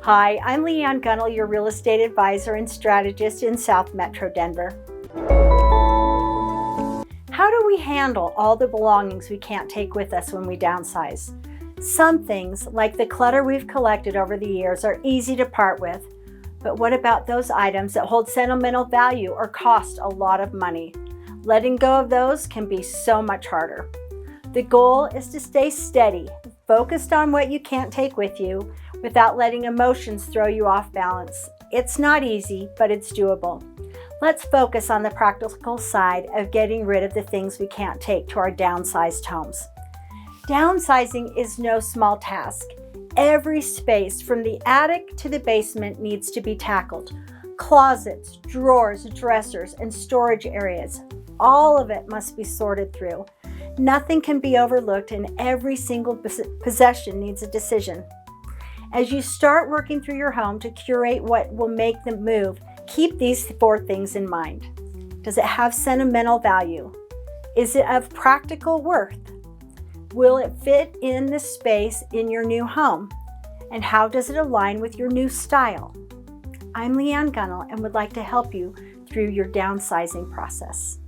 Hi, I'm Leanne Gunnell, your real estate advisor and strategist in South Metro Denver. How do we handle all the belongings we can't take with us when we downsize? Some things, like the clutter we've collected over the years, are easy to part with. But what about those items that hold sentimental value or cost a lot of money? Letting go of those can be so much harder. The goal is to stay steady, focused on what you can't take with you, without letting emotions throw you off balance. It's not easy, but it's doable. Let's focus on the practical side of getting rid of the things we can't take to our downsized homes. Downsizing is no small task. Every space from the attic to the basement needs to be tackled. Closets, drawers, dressers, and storage areas. All of it must be sorted through. Nothing can be overlooked, and every single possession needs a decision. As you start working through your home to curate what will make the move, keep these 4 things in mind. Does it have sentimental value? Is it of practical worth? Will it fit in the space in your new home? And how does it align with your new style? I'm Leanne Gunnell and would like to help you through your downsizing process.